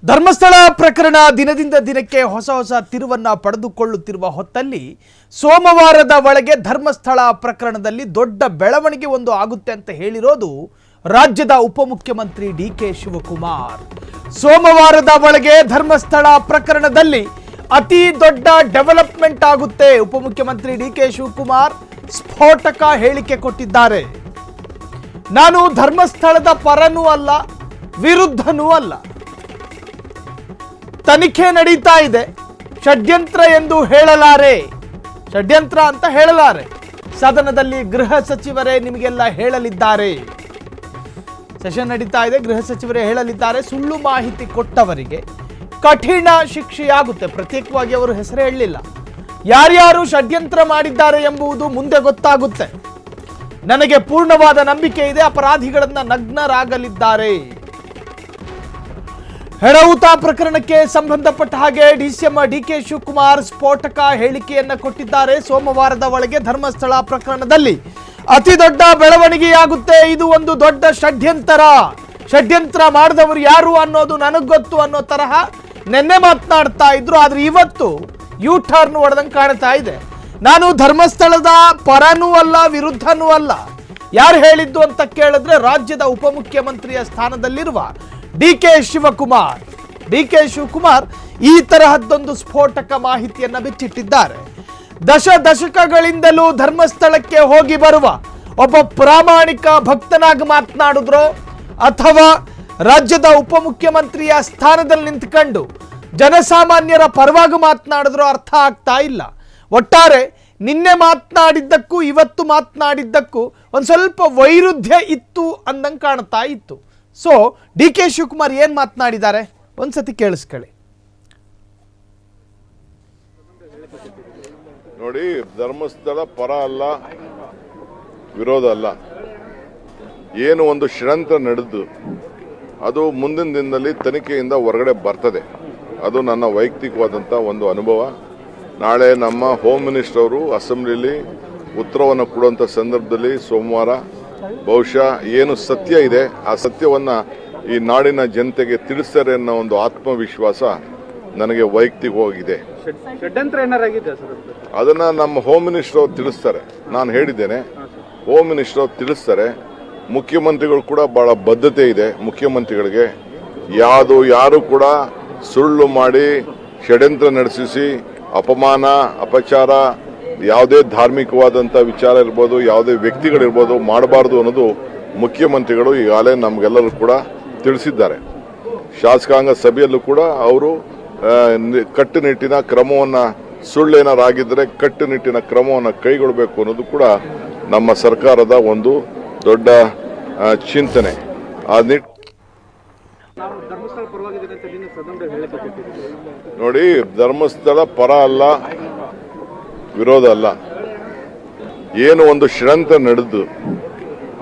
ಧರ್ಮಸ್ಥಳ ಪ್ರಕರಣ ದಿನದಿಂದ ದಿನಕ್ಕೆ ಹೊಸ ತಿರುವನ್ನ ಪಡೆದುಕೊಳ್ಳುತ್ತಿರುವ ಹೊತ್ತಲ್ಲಿ ಸೋಮವಾರದ ಒಳಗೆ ಧರ್ಮಸ್ಥಳ ಪ್ರಕರಣದಲ್ಲಿ ದೊಡ್ಡ ಬೆಳವಣಿಗೆ ಒಂದು ಆಗುತ್ತೆ ಅಂತ ಹೇಳಿರೋದು ರಾಜ್ಯದ ಉಪಮುಖ್ಯಮಂತ್ರಿ ಡಿಕೆ ಶಿವಕುಮಾರ್. ಸೋಮವಾರದ ಒಳಗೆ ಧರ್ಮಸ್ಥಳ ಪ್ರಕರಣದಲ್ಲಿ ಅತಿ ದೊಡ್ಡ ಡೆವಲಪ್ಮೆಂಟ್ ಆಗುತ್ತೆ. ಉಪಮುಖ್ಯಮಂತ್ರಿ ಡಿಕೆ ಶಿವಕುಮಾರ್ ಸ್ಫೋಟಕ ಹೇಳಿಕೆ ಕೊಟ್ಟಿದ್ದಾರೆ. ನಾನು ಧರ್ಮಸ್ಥಳದ ಪರನೂ ಅಲ್ಲ, ವಿರುದ್ಧನೂ ಅಲ್ಲ. ತನಿಖೆ ನಡೀತಾ ಇದೆ. ಷಡ್ಯಂತ್ರ ಎಂದು ಹೇಳಲಾರೆ, ಷಡ್ಯಂತ್ರ ಅಂತ ಹೇಳಲಾರೆ. ಸದನದಲ್ಲಿ ಗೃಹ ಸಚಿವರೇ ನಿಮಗೆಲ್ಲ ಹೇಳಲಿದ್ದಾರೆ. ಸೆಷನ್ ನಡೀತಾ ಇದೆ, ಗೃಹ ಸಚಿವರೇ ಹೇಳಲಿದ್ದಾರೆ. ಸುಳ್ಳು ಮಾಹಿತಿ ಕೊಟ್ಟವರಿಗೆ ಕಠಿಣ ಶಿಕ್ಷೆಯಾಗುತ್ತೆ. ಪ್ರತ್ಯೇಕವಾಗಿ ಅವರು ಹೆಸರೇ ಹೇಳಲಿಲ್ಲ. ಯಾರ್ಯಾರು ಷಡ್ಯಂತ್ರ ಮಾಡಿದ್ದಾರೆ ಎಂಬುದು ಮುಂದೆ ಗೊತ್ತಾಗುತ್ತೆ. ನನಗೆ ಪೂರ್ಣವಾದ ನಂಬಿಕೆ ಇದೆ, ಅಪರಾಧಿಗಳನ್ನ ನಗ್ನರಾಗಲಿದ್ದಾರೆ. ಹೆಡೌತ ಪ್ರಕರಣಕ್ಕೆ ಸಂಬಂಧಪಟ್ಟ ಹಾಗೆ ಡಿಸಿಎಂ ಡಿಕೆ ಶಿವಕುಮಾರ್ ಸ್ಫೋಟಕ ಹೇಳಿಕೆಯನ್ನ ಕೊಟ್ಟಿದ್ದಾರೆ. ಸೋಮವಾರದ ಒಳಗೆ ಧರ್ಮಸ್ಥಳ ಪ್ರಕರಣದಲ್ಲಿ ಅತಿ ದೊಡ್ಡ ಬೆಳವಣಿಗೆಯಾಗುತ್ತೆ. ಇದು ಒಂದು ದೊಡ್ಡ ಷಡ್ಯಂತರ. ಷಡ್ಯಂತ್ರ ಮಾಡಿದವರು ಯಾರು ಅನ್ನೋದು ನನಗ್ ಗೊತ್ತು ಅನ್ನೋ ತರಹ ನಿನ್ನೆ ಮಾತನಾಡ್ತಾ ಇದ್ರು. ಆದ್ರೆ ಇವತ್ತು ಯೂ ಟರ್ನ್ ಹೊಡೆದಂಗೆ ಕಾಣ್ತಾ ಇದೆ. ನಾನು ಧರ್ಮಸ್ಥಳದ ಪರನೂ ಅಲ್ಲ, ವಿರುದ್ಧನೂ ಅಲ್ಲ. ಯಾರು ಹೇಳಿದ್ದು ಅಂತ ಕೇಳಿದ್ರೆ ರಾಜ್ಯದ ಉಪಮುಖ್ಯಮಂತ್ರಿಯ ಸ್ಥಾನದಲ್ಲಿರುವ ಡಿಕೆ ಶಿವಕುಮಾರ್. ಈ ತರಹದ್ದೊಂದು ಸ್ಫೋಟಕ ಮಾಹಿತಿಯನ್ನ ಬಿಚ್ಚಿಟ್ಟಿದ್ದಾರೆ. ದಶಕಗಳಿಂದಲೂ ಧರ್ಮಸ್ಥಳಕ್ಕೆ ಹೋಗಿ ಬರುವ ಒಬ್ಬ ಪ್ರಾಮಾಣಿಕ ಭಕ್ತನಾಗಿ ಮಾತನಾಡಿದ್ರು ಅಥವಾ ರಾಜ್ಯದ ಉಪಮುಖ್ಯಮಂತ್ರಿಯ ಸ್ಥಾನದಲ್ಲಿ ನಿಂತ್ಕೊಂಡು ಜನಸಾಮಾನ್ಯರ ಪರವಾಗಿ ಮಾತನಾಡಿದ್ರು ಅರ್ಥ ಆಗ್ತಾ ಇಲ್ಲ. ಒಟ್ಟಾರೆ ನಿನ್ನೆ ಮಾತನಾಡಿದ್ದಕ್ಕೂ ಇವತ್ತು ಮಾತನಾಡಿದ್ದಕ್ಕೂ ಒಂದು ಸ್ವಲ್ಪ ವೈರುಧ್ಯ ಇತ್ತು ಅಂದಂಗೆ ಕಾಣ್ತಾ ಇತ್ತು. ಸೊ ಡಿಕೆ ಶಿವಕುಮಾರ್ ಏನ್ ಮಾತನಾಡಿದ್ದಾರೆ ಒಂದ್ಸತಿ ಕೇಳಿಸ್ಕೊಳ್ಳಿ. ನೋಡಿ, ಧರ್ಮಸ್ಥಳ ಪರ ಅಲ್ಲ, ವಿರೋಧ ಅಲ್ಲ. ಏನು ಒಂದು ಷಡ್ಯಂತ್ರ ನಡೆದು ಅದು ಮುಂದಿನ ದಿನದಲ್ಲಿ ತನಿಖೆಯಿಂದ ಹೊರಗಡೆ ಬರ್ತದೆ. ಅದು ನನ್ನ ವೈಯಕ್ತಿಕವಾದಂಥ ಒಂದು ಅನುಭವ. ನಾಳೆ ನಮ್ಮ ಹೋಮ್ ಮಿನಿಸ್ಟರ್ ಅವರು ಅಸೆಂಬ್ಲಿಯಲ್ಲಿ ಉತ್ತರವನ್ನು ಕೊಡುವಂಥ ಸಂದರ್ಭದಲ್ಲಿ ಸೋಮವಾರ ಬಹುಶಃ ಏನು ಸತ್ಯ ಇದೆ ಆ ಸತ್ಯವನ್ನ ಈ ನಾಡಿನ ಜನತೆಗೆ ತಿಳಿಸ್ತಾರೆ ಅನ್ನೋ ಒಂದು ಆತ್ಮವಿಶ್ವಾಸ ನನಗೆ ವೈಯಕ್ತಿಕವಾಗಿದೆ. ಅದನ್ನ ನಮ್ಮ ಹೋಮ್ ಮಿನಿಸ್ಟರ್ ಅವರು ತಿಳಿಸ್ತಾರೆ. ನಾನು ಹೇಳಿದ್ದೇನೆ, ಹೋಮ್ ಮಿನಿಸ್ಟರ್ ಅವರು ತಿಳಿಸ್ತಾರೆ. ಮುಖ್ಯಮಂತ್ರಿಗಳು ಕೂಡ ಬಹಳ ಬದ್ಧತೆ ಇದೆ. ಮುಖ್ಯಮಂತ್ರಿಗಳಿಗೆ ಯಾರು ಕೂಡ ಸುಳ್ಳು ಮಾಡಿ ಷಡ್ಯಂತ್ರ ನಡೆಸಿ ಅಪಮಾನ ಅಪಚಾರ ಯಾವುದೇ ಧಾರ್ಮಿಕವಾದಂಥ ವಿಚಾರ ಇರ್ಬೋದು, ಯಾವುದೇ ವ್ಯಕ್ತಿಗಳಿರ್ಬೋದು ಮಾಡಬಾರ್ದು ಅನ್ನೋದು ಮುಖ್ಯಮಂತ್ರಿಗಳು ಈಗಾಗಲೇ ನಮಗೆಲ್ಲರೂ ಕೂಡ ತಿಳಿಸಿದ್ದಾರೆ. ಶಾಸಕಾಂಗ ಸಭೆಯಲ್ಲೂ ಕೂಡ ಅವರು ಕಟ್ಟುನಿಟ್ಟಿನ ಕ್ರಮವನ್ನು ಸುಳ್ಳೇನಾರಾಗಿದ್ದರೆ ಕಟ್ಟುನಿಟ್ಟಿನ ಕ್ರಮವನ್ನು ಕೈಗೊಳ್ಳಬೇಕು ಅನ್ನೋದು ಕೂಡ ನಮ್ಮ ಸರ್ಕಾರದ ಒಂದು ದೊಡ್ಡ ಚಿಂತನೆ. ನೋಡಿ, ಧರ್ಮಸ್ಥಳ ಪರ ಅಲ್ಲ, ವಿರೋಧ ಅಲ್ಲ. ಏನು ಒಂದು ಷಡ್ಯಂತ್ರ ನಡೆದು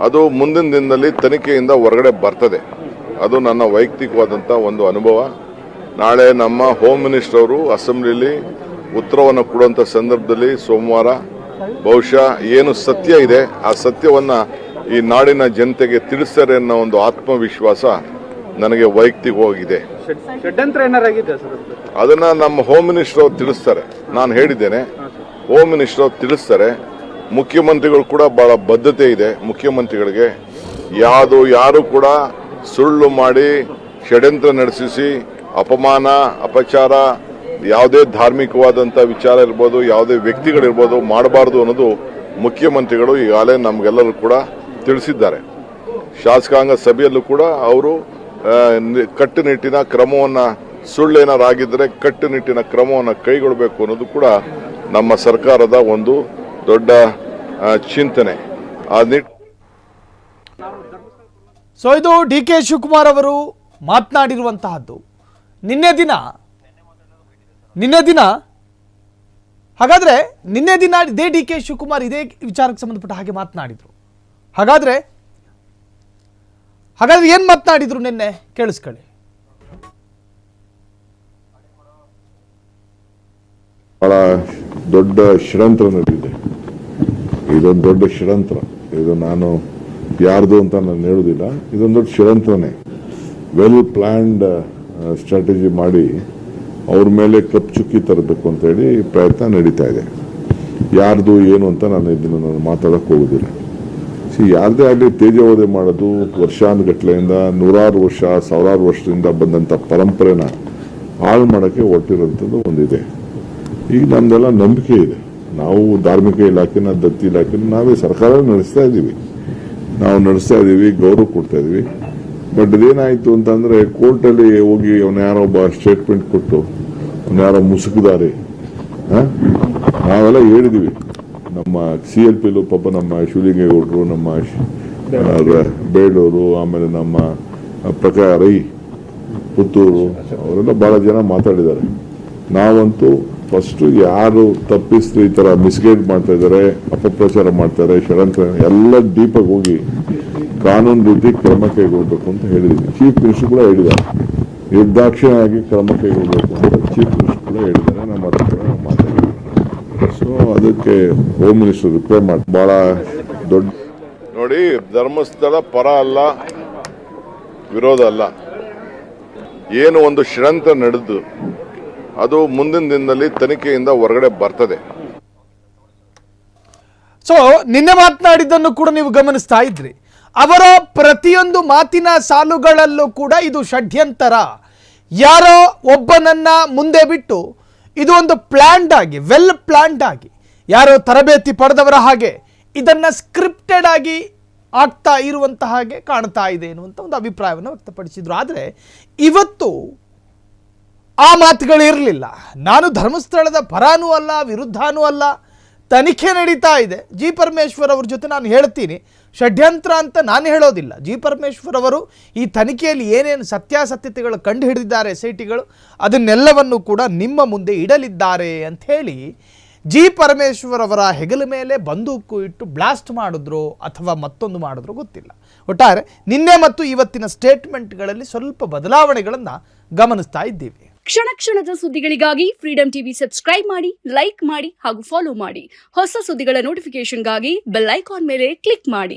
ಅದು ಮುಂದಿನ ದಿನದಲ್ಲಿ ತನಿಖೆಯಿಂದ ಹೊರಗಡೆ ಬರ್ತದೆ. ಅದು ನನ್ನ ವೈಯಕ್ತಿಕವಾದಂಥ ಒಂದು ಅನುಭವ. ನಾಳೆ ನಮ್ಮ ಹೋಮ್ ಮಿನಿಸ್ಟರ್ ಅವರು ಅಸೆಂಬ್ಲಿಯಲ್ಲಿ ಉತ್ತರವನ್ನು ಕೊಡುವಂಥ ಸಂದರ್ಭದಲ್ಲಿ ಸೋಮವಾರ ಬಹುಶಃ ಏನು ಸತ್ಯ ಇದೆ ಆ ಸತ್ಯವನ್ನ ಈ ನಾಡಿನ ಜನತೆಗೆ ತಿಳಿಸ್ತಾರೆ ಅನ್ನೋ ಒಂದು ಆತ್ಮವಿಶ್ವಾಸ ನನಗೆ ವೈಯಕ್ತಿಕವಾಗಿದೆ. ಅದನ್ನ ನಮ್ಮ ಹೋಮ್ ಮಿನಿಸ್ಟರ್ ಅವರು ತಿಳಿಸ್ತಾರೆ. ನಾನು ಹೇಳಿದ್ದೇನೆ, ಹೋಮ್ ಮಿನಿಸ್ಟರ್ ಅವರು ತಿಳಿಸ್ತಾರೆ. ಮುಖ್ಯಮಂತ್ರಿಗಳು ಕೂಡ ಬಹಳ ಬದ್ಧತೆ ಇದೆ. ಮುಖ್ಯಮಂತ್ರಿಗಳಿಗೆ ಯಾರು ಕೂಡ ಸುಳ್ಳು ಮಾಡಿ ಷಡ್ಯಂತ್ರ ನಡೆಸಿ ಅಪಮಾನ ಅಪಚಾರ ಯಾವುದೇ ಧಾರ್ಮಿಕವಾದಂಥ ವಿಚಾರ ಇರ್ಬೋದು, ಯಾವುದೇ ವ್ಯಕ್ತಿಗಳಿರ್ಬೋದು ಮಾಡಬಾರ್ದು ಅನ್ನೋದು ಮುಖ್ಯಮಂತ್ರಿಗಳು ಈಗಾಗಲೇ ನಮಗೆಲ್ಲರೂ ಕೂಡ ತಿಳಿಸಿದ್ದಾರೆ. ಶಾಸಕಾಂಗ ಸಭೆಯಲ್ಲೂ ಕೂಡ ಅವರು ಕಟ್ಟುನಿಟ್ಟಿನ ಕ್ರಮವನ್ನು ಸುಳ್ಳೇನಾರಾಗಿದ್ದರೆ ಕಟ್ಟುನಿಟ್ಟಿನ ಕ್ರಮವನ್ನು ಕೈಗೊಳ್ಳಬೇಕು ಅನ್ನೋದು ಕೂಡ ನಮ್ಮ ಸರ್ಕಾರದ ಒಂದು ದೊಡ್ಡ ಚಿಂತನೆ. ಸೊ ಇದು ಡಿಕೆ ಶಿವಕುಮಾರ್ ಅವರು ಮಾತನಾಡಿರುವಂತಹದ್ದು ನಿನ್ನೆ ದಿನ. ಹಾಗಾದ್ರೆ ನಿನ್ನೆ ದಿನ ಇದೇ ಡಿಕೆ ಶಿವಕುಮಾರ್ ಇದೇ ವಿಚಾರಕ್ಕೆ ಸಂಬಂಧಪಟ್ಟ ಹಾಗೆ ಮಾತನಾಡಿದ್ರು. ಹಾಗಾದ್ರೆ ಏನ್ ಮಾತನಾಡಿದ್ರು ನಿನ್ನೆ ಕೇಳಿಸ್ಕೊಳ್ಳಿ. ಬಹಳ ದೊಡ್ಡ ಷಡ್ಯಂತ್ರ ನಡೆದಿದೆ. ಇದೊಂದು ದೊಡ್ಡ ಷಡ್ಯಂತ್ರ. ಇದು ನಾನು ಯಾರ್ದು ಅಂತ ನಾನು ಹೇಳುವುದಿಲ್ಲ. ಇದೊಂದು ದೊಡ್ಡ ಷಡ್ಯಂತ್ರನೇ. ವೆಲ್ ಪ್ಲಾನ್ಡ್ ಸ್ಟ್ರಾಟಜಿ ಮಾಡಿ ಅವ್ರ ಮೇಲೆ ಕಪ್ಪು ತರಬೇಕು ಅಂತೇಳಿ ಪ್ರಯತ್ನ ನಡೀತಾ ಇದೆ. ಯಾರ್ದು ಏನು ಅಂತ ನಾನು ಮಾತಾಡೋಕ್ಕೆ ಹೋಗೋದಿಲ್ಲ. ಯಾರದೇ ಆಗಲಿ ತೇಜೋವಧೆ ಮಾಡೋದು ವರ್ಷಾನುಗಟ್ಲೆಯಿಂದ ನೂರಾರು ವರ್ಷ ಸಾವಿರಾರು ವರ್ಷದಿಂದ ಬಂದಂಥ ಪರಂಪರೆನ ಹಾಳು ಮಾಡೋಕ್ಕೆ ಹೊರಟಿರೋಂಥದ್ದು ಒಂದಿದೆ. ಈಗ ನಮ್ದೆಲ್ಲ ನಂಬಿಕೆ ಇದೆ. ನಾವು ಧಾರ್ಮಿಕ ಇಲಾಖೆನ ದತ್ತಿ ಇಲಾಖೆನ ನಾವೇ ಸರ್ಕಾರ ನಡೆಸ್ತಾ ಇದ್ದೀವಿ, ಗೌರವ ಕೊಡ್ತಾ ಇದ್ದೀವಿ. ಬಟ್ ಇದೇನಾಯಿತು ಅಂತಂದರೆ ಕೋರ್ಟಲ್ಲಿ ಹೋಗಿ ಅವನು ಯಾರೋ ಒಬ್ಬ ಸ್ಟೇಟ್ಮೆಂಟ್ ಕೊಟ್ಟು ಅವನು ಯಾರೋ ಮುಸುಕಿದಾರೆ. ನಾವೆಲ್ಲ ಹೇಳಿದ್ದೀವಿ, ನಮ್ಮ CLPಲು ಪಾಪ ನಮ್ಮ ಶಿವಲಿಂಗೇಗೌಡರು, ನಮ್ಮ ಬೇಡೂರು, ಆಮೇಲೆ ನಮ್ಮ ಪ್ರಕಾಶ್ ರೈ ಪುತ್ತೂರು ಅವರೆಲ್ಲ ಬಹಳ ಜನ ಮಾತಾಡಿದ್ದಾರೆ. ನಾವಂತೂ ಫಸ್ಟ್ ಯಾರು ತಪ್ಪಿಸ್ತು ಈ ತರ ಮಿಸ್ಗೈಡ್ ಮಾಡ್ತಾ ಇದ್ದಾರೆ, ಅಪಪ್ರಚಾರ ಮಾಡ್ತಾರೆ, ಷಡ್ಯಂತ್ರ ಎಲ್ಲ ಡೀಪಾಗಿ ಹೋಗಿ ಕಾನೂನು ರೀತಿ ಕ್ರಮ ಕೈಗೊಳ್ಳಬೇಕು ಅಂತ ಹೇಳಿದ್ದೀನಿ. ಚೀಫ್ ಮಿನಿಸ್ಟರ್ ಕೂಡ ಹೇಳಿದ್ದಾರೆ, ನಿರ್ದಾಕ್ಷಿಣ್ಯವಾಗಿ ಕ್ರಮ ಕೈಗೊಳ್ಳಬೇಕು ಅಂತ ಚೀಫ್ ಮಿನಿಸ್ಟರ್ ಕೂಡ ಹೇಳಿದ್ದಾರೆ. ನಮ್ಮ ಹತ್ರ ಮಾತಾಡಿದ್ದಾರೆ. ಸೊ ಅದಕ್ಕೆ ಹೋಮ್ ಮಿನಿಸ್ಟರ್ ರಿಪ್ಲೈ ಮಾಡಿ ಬಹಳ ದೊಡ್ಡ ನೋಡಿ, ಧರ್ಮಸ್ಥಳ ಪರ ಅಲ್ಲ, ವಿರೋಧ ಅಲ್ಲ. ಏನು ಒಂದು ಷಡ್ಯಂತ್ರ ನಡೆದು ಅದು ಮುಂದಿನ ದಿನದಲ್ಲಿ ತನಿಖೆಯಿಂದ ಹೊರಗಡೆ ಬರ್ತದೆ. ಸೊ ನಿನ್ನೆ ಮಾತನಾಡಿದ್ದನ್ನು ಕೂಡ ನೀವು ಗಮನಿಸ್ತಾ ಇದ್ರಿ. ಅವರ ಪ್ರತಿಯೊಂದು ಮಾತಿನ ಸಾಲುಗಳಲ್ಲೂ ಕೂಡ ಇದು ಷಡ್ಯಂತರ, ಯಾರೋ ಒಬ್ಬನನ್ನ ಮುಂದೆ ಬಿಟ್ಟು ಇದು ಒಂದು ಪ್ಲಾನ್ಡ್ ಆಗಿ, ವೆಲ್ ಪ್ಲಾನ್ಡ್ ಆಗಿ, ಯಾರೋ ತರಬೇತಿ ಪಡೆದವರ ಹಾಗೆ ಇದನ್ನ ಸ್ಕ್ರಿಪ್ಟೆಡ್ ಆಗಿ ಆಗ್ತಾ ಇರುವಂತಹ ಹಾಗೆ ಕಾಣ್ತಾ ಇದೆ ಎನ್ನುವಂಥ ಒಂದು ಅಭಿಪ್ರಾಯವನ್ನು ವ್ಯಕ್ತಪಡಿಸಿದ್ರು. ಆದರೆ ಇವತ್ತು ಆ ಮಾತುಗಳಿರಲಿಲ್ಲ. ನಾನು ಧರ್ಮಸ್ಥಳದ ಪರಾನೂ ಅಲ್ಲ, ವಿರುದ್ಧನೂ ಅಲ್ಲ, ತನಿಖೆ ನಡೀತಾ ಇದೆ. ಜಿ ಪರಮೇಶ್ವರ್ ಅವ್ರ ಜೊತೆ ನಾನು ಹೇಳ್ತೀನಿ, ಷಡ್ಯಂತ್ರ ಅಂತ ನಾನು ಹೇಳೋದಿಲ್ಲ. ಜಿ ಪರಮೇಶ್ವರ್ ಅವರು ಈ ತನಿಖೆಯಲ್ಲಿ ಏನೇನು ಸತ್ಯಾಸತ್ಯತೆಗಳು ಕಂಡು ಹಿಡಿದಿದ್ದಾರೆ, SITಗಳು, ಅದನ್ನೆಲ್ಲವನ್ನು ಕೂಡ ನಿಮ್ಮ ಮುಂದೆ ಇಡಲಿದ್ದಾರೆ ಅಂತ ಹೇಳಿ ಜಿ ಪರಮೇಶ್ವರ್ ಅವರ ಹೆಗಲ ಮೇಲೆ ಬಂದೂಕು ಇಟ್ಟು ಬ್ಲಾಸ್ಟ್ ಮಾಡಿದ್ರು ಅಥವಾ ಮತ್ತೊಂದು ಮಾಡಿದ್ರು ಗೊತ್ತಿಲ್ಲ. ಒಟ್ಟಾರೆ ನಿನ್ನೆ ಮತ್ತು ಇವತ್ತಿನ ಸ್ಟೇಟ್ಮೆಂಟ್ಗಳಲ್ಲಿ ಸ್ವಲ್ಪ ಬದಲಾವಣೆಗಳನ್ನು ಗಮನಿಸ್ತಾ ಇದ್ದೀವಿ. ಕ್ಷಣ ಕ್ಷಣದ ಸುದ್ದಿಗಳಿಗಾಗಿ ಫ್ರೀಡಂ ಟಿವಿ ಸಬ್ಸ್ಕ್ರೈಬ್ ಮಾಡಿ, ಲೈಕ್ ಮಾಡಿ ಹಾಗೂ ಫಾಲೋ ಮಾಡಿ. ಹೊಸ ಸುದ್ದಿಗಳ ನೋಟಿಫಿಕೇಶನ್ಗಾಗಿ ಬೆಲ್ ಐಕಾನ್ ಮೇಲೆ ಕ್ಲಿಕ್ ಮಾಡಿ.